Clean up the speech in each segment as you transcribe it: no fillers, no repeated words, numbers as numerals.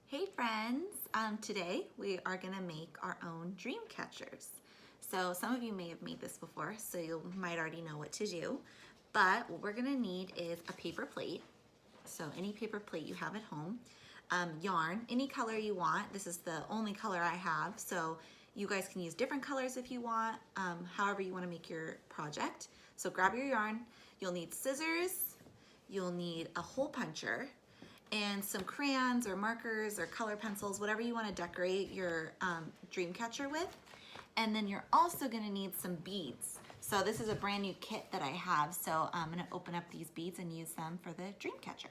Hey friends, today we are gonna make our own dream catchers. So some of you may have made this before, so you might already know what to do. But what we're gonna need is a paper plate. So any paper plate you have at home, yarn, any color you want. This is the only color I have, so you guys can use different colors if you want, however you wanna make your project. So grab your yarn, you'll need scissors, you'll need a hole puncher, and some crayons or markers or color pencils, whatever you want to decorate your dream catcher with. And then you're also going to need some beads. So this is a brand new kit that I have, so I'm going to open up these beads and use them for the dream catcher.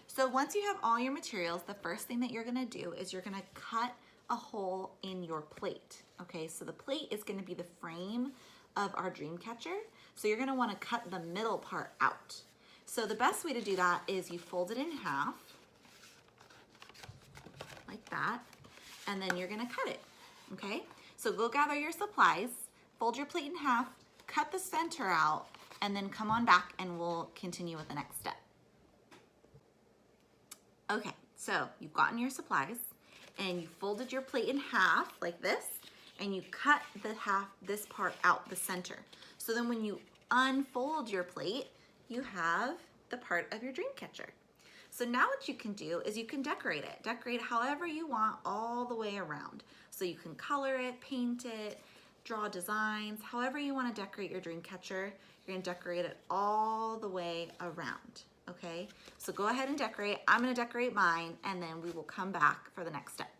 So once you have all your materials, the first thing that you're going to do is you're going to cut a hole in your plate. Okay, so the plate is going to be the frame of our dream catcher. So you're going to want to cut the middle part out. So the best way to do that is you fold it in half, like that, and then you're gonna cut it, okay? So go gather your supplies, fold your plate in half, cut the center out, and then come on back and we'll continue with the next step. Okay, so you've gotten your supplies and you folded your plate in half like this, and you cut this part out, the center. So then when you unfold your plate, you have the part of your dream catcher. So now what you can do is you can decorate it. Decorate however you want all the way around. So you can color it, paint it, draw designs, however you want to decorate your dream catcher. You're going to decorate it all the way around, okay? So go ahead and decorate. I'm going to decorate mine, and then we will come back for the next step.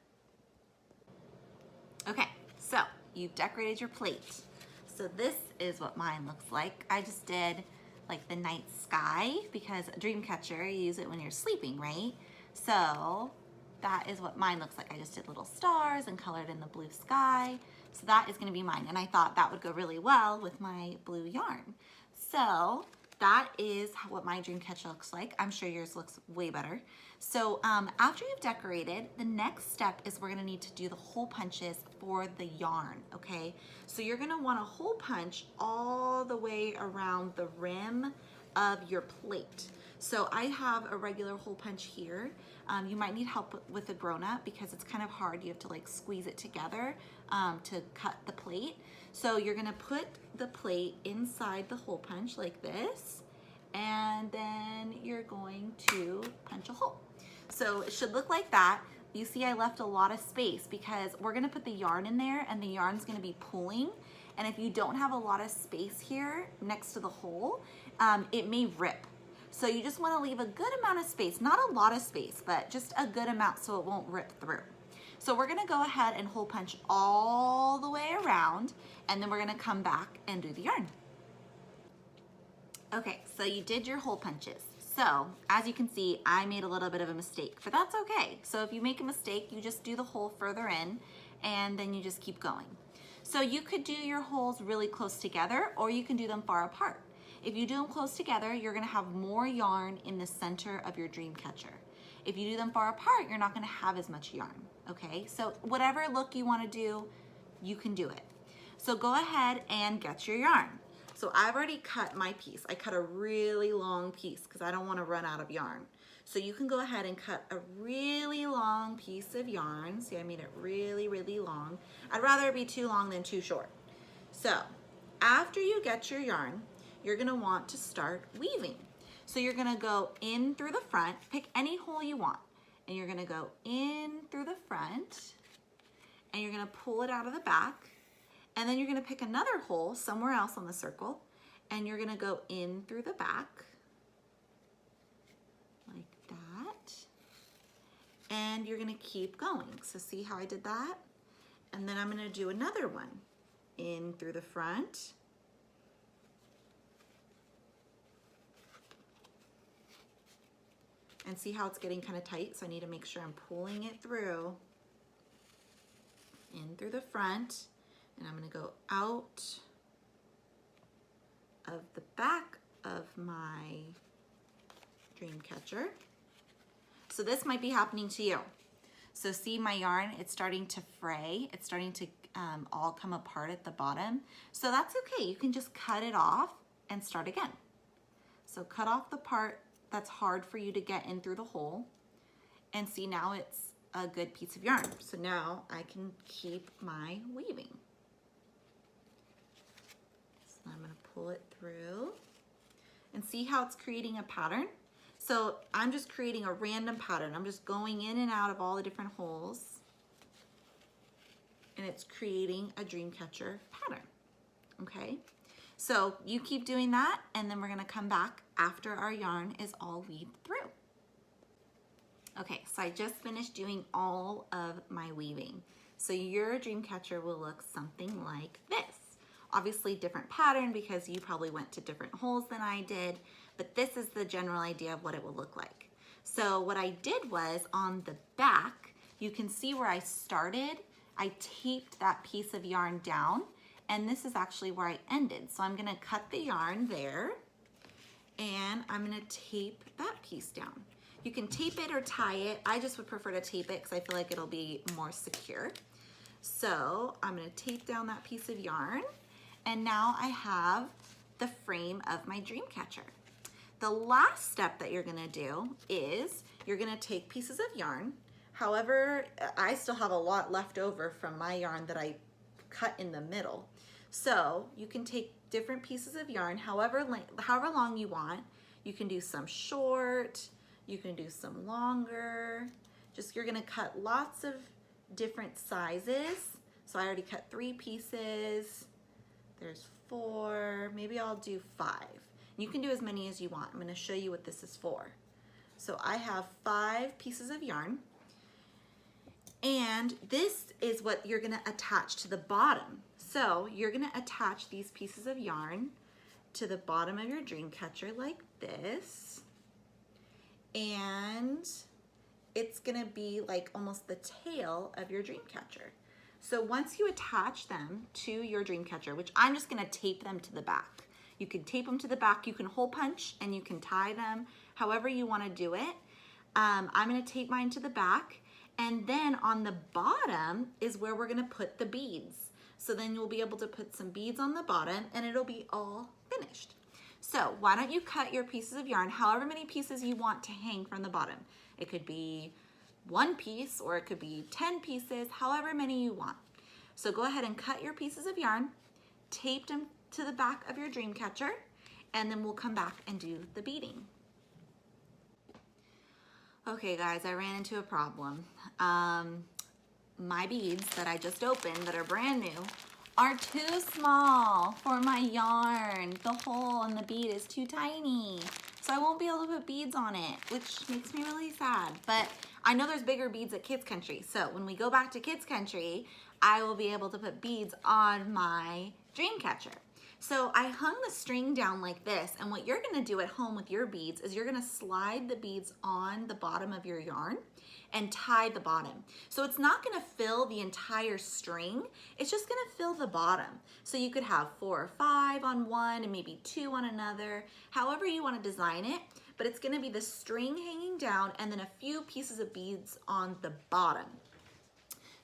Okay, so you've decorated your plate. So this is what mine looks like. I just did like the night sky, because a dream catcher, you use it when you're sleeping, right? So that is what mine looks like. I just did little stars and colored in the blue sky. So that is gonna be mine. And I thought that would go really well with my blue yarn. So that is what my dream catcher looks like. I'm sure yours looks way better. So after you've decorated, the next step is we're gonna need to do the hole punches for the yarn, okay? So you're gonna want a hole punch all the way around the rim of your plate. So I have a regular hole punch here. You might need help with a grown-up because it's kind of hard. You have to like squeeze it together to cut the plate. So you're gonna put the plate inside the hole punch like this, and then you're going to punch a hole. So it should look like that. You see I left a lot of space because we're gonna put the yarn in there and the yarn's gonna be pulling. And if you don't have a lot of space here next to the hole, it may rip. So you just wanna leave a good amount of space, not a lot of space, but just a good amount so it won't rip through. So we're gonna go ahead and hole punch all the way around, and then we're gonna come back and do the yarn. Okay, so you did your hole punches. So as you can see, I made a little bit of a mistake, but that's okay. So if you make a mistake, you just do the hole further in, and then you just keep going. So you could do your holes really close together, or you can do them far apart. If you do them close together, you're gonna have more yarn in the center of your dream catcher. If you do them far apart, you're not gonna have as much yarn, okay? So whatever look you wanna do, you can do it. So go ahead and get your yarn. So I've already cut my piece. I cut a really long piece because I don't want to run out of yarn. So you can go ahead and cut a really long piece of yarn. See, I made it really, really long. I'd rather it be too long than too short. So after you get your yarn, you're going to want to start weaving. So you're going to go in through the front, pick any hole you want, and you're going to go in through the front, and you're going to pull it out of the back. And then you're gonna pick another hole somewhere else on the circle, and you're gonna go in through the back, like that. And you're gonna keep going. So see how I did that? And then I'm gonna do another one. In through the front. And see how it's getting kind of tight? So I need to make sure I'm pulling it through. In through the front. And I'm gonna go out of the back of my dream catcher. So this might be happening to you. So see my yarn, it's starting to fray. It's starting to all come apart at the bottom. So that's okay, you can just cut it off and start again. So cut off the part that's hard for you to get in through the hole, and see now it's a good piece of yarn. So now I can keep my weaving. So I'm gonna pull it through and see how it's creating a pattern. So I'm just creating a random pattern. I'm just going in and out of all the different holes, and it's creating a dream catcher pattern, okay? So you keep doing that, and then we're gonna come back after our yarn is all weaved through. Okay, so I just finished doing all of my weaving. So your dream catcher will look something like this. Obviously different pattern because you probably went to different holes than I did, but this is the general idea of what it will look like. So what I did was on the back, you can see where I started, I taped that piece of yarn down, and this is actually where I ended. So I'm gonna cut the yarn there, and I'm gonna tape that piece down. You can tape it or tie it. I just would prefer to tape it because I feel like it'll be more secure. So I'm gonna tape down that piece of yarn, and now I have the frame of my dream catcher. The last step that you're gonna do is you're gonna take pieces of yarn. However, I still have a lot left over from my yarn that I cut in the middle. So you can take different pieces of yarn, however long you want. You can do some short, you can do some longer. You're gonna cut lots of different sizes. So I already cut 3 pieces. There's 4, maybe I'll do 5. You can do as many as you want. I'm gonna show you what this is for. So I have 5 pieces of yarn, and this is what you're gonna attach to the bottom. So you're gonna attach these pieces of yarn to the bottom of your dream catcher like this, and it's gonna be like almost the tail of your dream catcher. So once you attach them to your dream catcher, which I'm just gonna tape them to the back. You can tape them to the back, you can hole punch, and you can tie them however you wanna do it. I'm gonna tape mine to the back, and then on the bottom is where we're gonna put the beads. So then you'll be able to put some beads on the bottom, and it'll be all finished. So why don't you cut your pieces of yarn, however many pieces you want to hang from the bottom. It could be 1 piece, or it could be 10 pieces, however many you want. So go ahead and cut your pieces of yarn, tape them to the back of your dream catcher, and then we'll come back and do the beading. Okay guys, I ran into a problem. My beads that I just opened that are brand new are too small for my yarn. The hole in the bead is too tiny. So I won't be able to put beads on it, which makes me really sad. But I know there's bigger beads at Kids Country. So when we go back to Kids Country, I will be able to put beads on my dream catcher. So I hung the string down like this, and what you're gonna do at home with your beads is you're gonna slide the beads on the bottom of your yarn and tie the bottom. So it's not gonna fill the entire string, it's just gonna fill the bottom. So you could have 4 or 5 on one and maybe 2 on another, however you wanna design it, but it's gonna be the string hanging down and then a few pieces of beads on the bottom.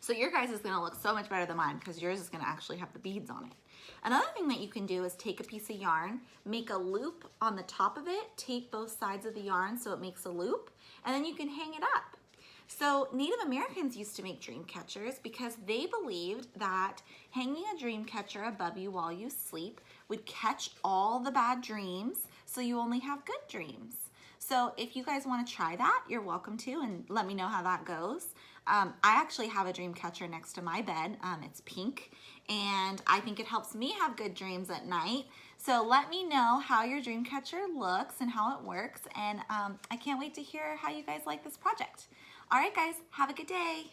So your guys is gonna look so much better than mine because yours is gonna actually have the beads on it. Another thing that you can do is take a piece of yarn, make a loop on the top of it, tape both sides of the yarn so it makes a loop, and then you can hang it up. So Native Americans used to make dream catchers because they believed that hanging a dream catcher above you while you sleep would catch all the bad dreams so you only have good dreams. So if you guys want to try that, you're welcome to, and let me know how that goes. I actually have a dream catcher next to my bed. It's pink, and I think it helps me have good dreams at night. So let me know how your dream catcher looks and how it works, and I can't wait to hear how you guys like this project. All right, guys, have a good day.